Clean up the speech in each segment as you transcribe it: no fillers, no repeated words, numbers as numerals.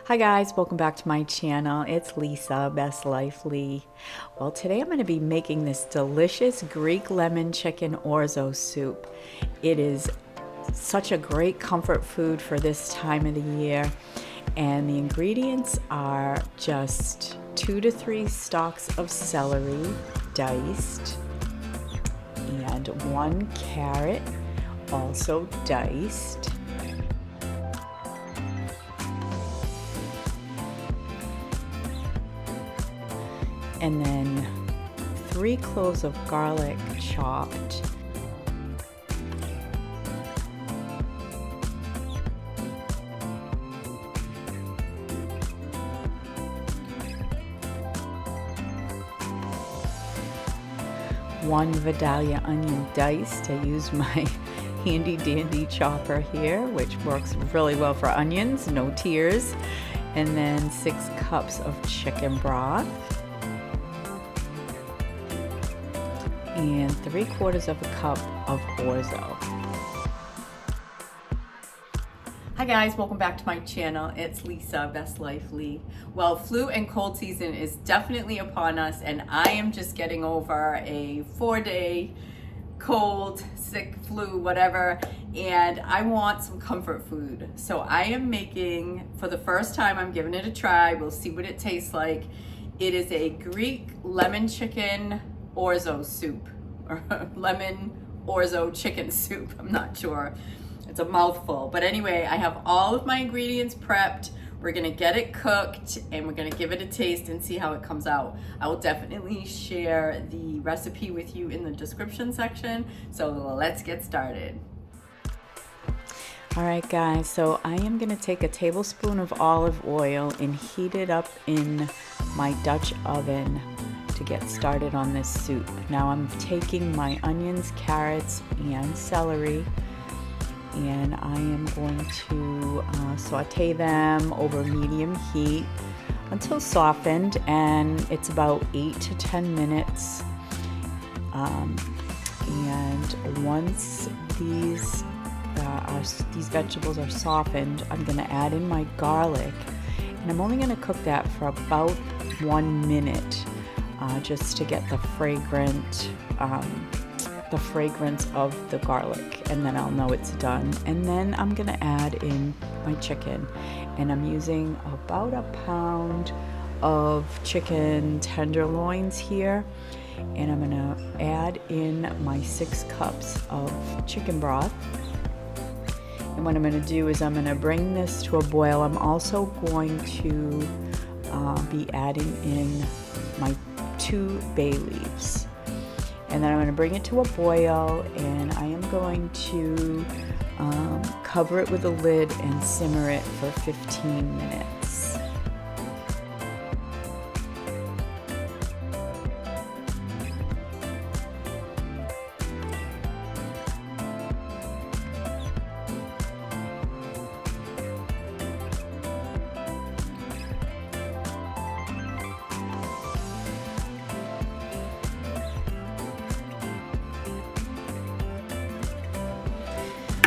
Hi guys, welcome back to my channel. It's Lisa, Best Life Lee. Well, today I'm going to be making this delicious Greek lemon chicken orzo soup. It is such a great comfort food for this time of the year. And the ingredients are just 2 to 3 stalks of celery, diced, and 1 carrot, also diced. And then 3 cloves of garlic chopped. One Vidalia onion diced. I use my handy dandy chopper here, which works really well for onions, no tears. And then 6 cups of chicken broth. And 3/4 of a cup of orzo. Hi guys, welcome back to my channel. It's Lisa, Best Life Lee. Well, flu and cold season is definitely upon us, and I am just getting over a 4-day cold, sick, flu, whatever, and I want some comfort food. So I am making, for the first time, I'm giving it a try. We'll see what it tastes like. It is a Greek lemon chicken orzo soup, or lemon orzo chicken soup. I'm not sure. It's a mouthful. But anyway, I have all of my ingredients prepped. We're gonna get it cooked and we're gonna give it a taste and see how it comes out. I will definitely share the recipe with you in the description section. So let's get started. All right guys, so I am gonna take a tablespoon of olive oil and heat it up in my Dutch oven to get started on this soup. Now I'm taking my onions, carrots, and celery, and I am going to saute them over medium heat until softened, and it's about 8 to 10 minutes. And once these vegetables are softened, I'm going to add in my garlic, and I'm only going to cook that for about 1 minute. Just to get the fragrance of the garlic, and then I'll know it's done. And then I'm gonna add in my chicken, and I'm using about a pound of chicken tenderloins here, and I'm gonna add in my 6 cups of chicken broth. And what I'm gonna do is I'm gonna bring this to a boil. I'm also going to be adding in my 2 bay leaves, and then I'm going to bring it to a boil, and I am going to cover it with a lid and simmer it for 15 minutes.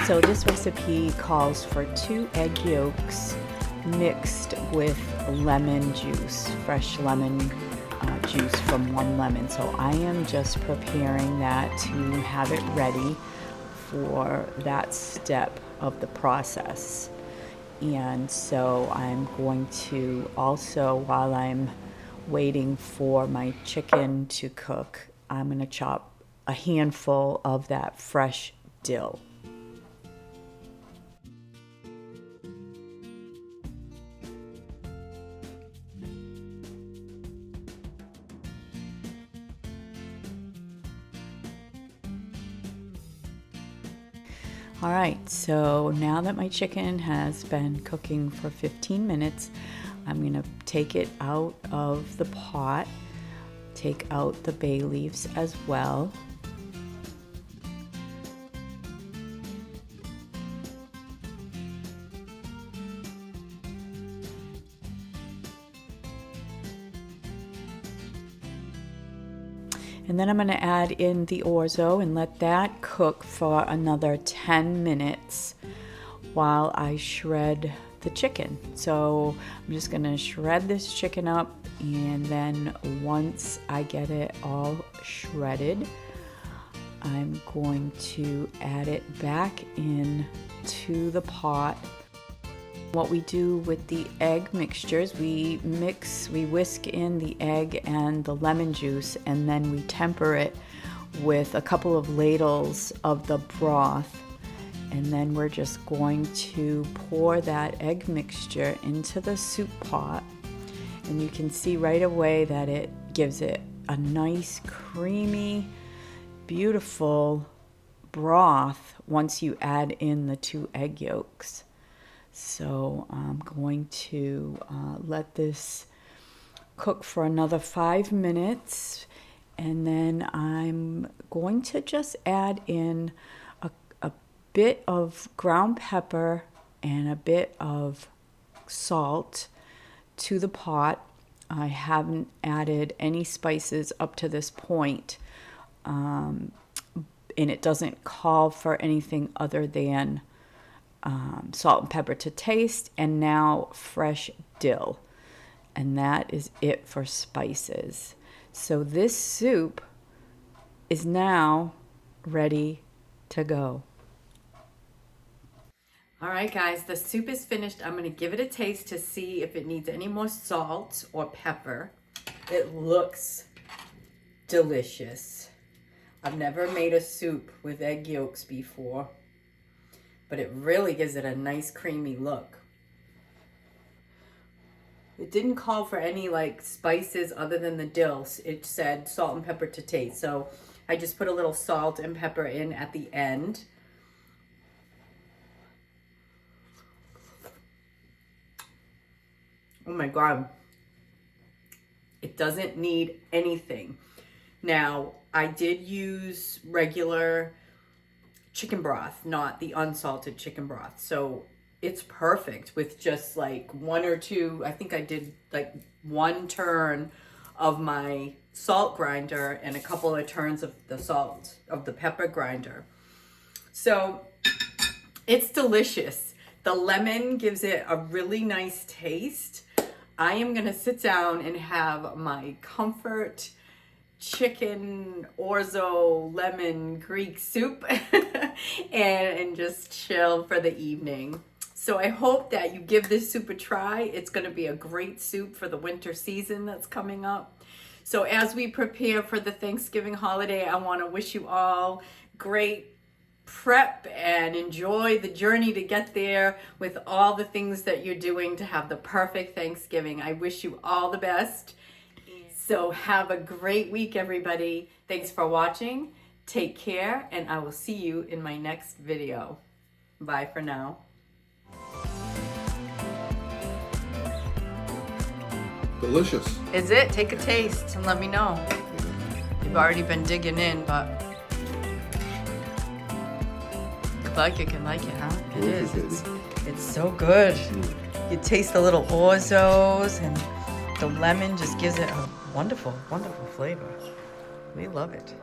So this recipe calls for 2 egg yolks mixed with lemon juice, fresh lemon juice from 1 lemon. So I am just preparing that to have it ready for that step of the process. And so I'm going to also, while I'm waiting for my chicken to cook, I'm going to chop a handful of that fresh dill. All right, so now that my chicken has been cooking for 15 minutes, I'm gonna take it out of the pot, take out the bay leaves as well. And then I'm going to add in the orzo and let that cook for another 10 minutes while I shred the chicken. So I'm just gonna shred this chicken up, and then once I get it all shredded, I'm going to add it back in to the pot. What we do with the egg mixtures, we whisk in the egg and the lemon juice, and then we temper it with a couple of ladles of the broth. And then we're just going to pour that egg mixture into the soup pot. And you can see right away that it gives it a nice, creamy, beautiful broth once you add in the 2 egg yolks. So I'm going to let this cook for another 5 minutes, and then I'm going to just add in a bit of ground pepper and a bit of salt to the pot. I haven't added any spices up to this point, and it doesn't call for anything other than salt and pepper to taste, and now fresh dill. And that is it for spices. So this soup is now ready to go. All right, guys, the soup is finished. I'm going to give it a taste to see if it needs any more salt or pepper. It looks delicious. I've never made a soup with egg yolks before, but it really gives it a nice creamy look. It didn't call for any like spices other than the dill. It said salt and pepper to taste. So I just put a little salt and pepper in at the end. Oh my God. It doesn't need anything. Now, I did use regular chicken broth, not the unsalted chicken broth. So it's perfect with just like 1 or 2, I think I did like 1 turn of my salt grinder and a couple of turns of the pepper grinder. So it's delicious. The lemon gives it a really nice taste. I am gonna sit down and have my comfort chicken orzo lemon Greek soup and just chill for the evening. So I hope that you give this soup a try. It's going to be a great soup for the winter season that's coming up. So as we prepare for the Thanksgiving holiday, I want to wish you all great prep and enjoy the journey to get there with all the things that you're doing to have the perfect Thanksgiving. I wish you all the best. So have a great week, everybody. Thanks for watching. Take care, and I will see you in my next video. Bye for now. Delicious. Is it? Take a taste and let me know. You've already been digging in, but you can like it, huh? It is. It's so good. You taste the little orzos, and the lemon just gives it a wonderful, wonderful flavor. We love it.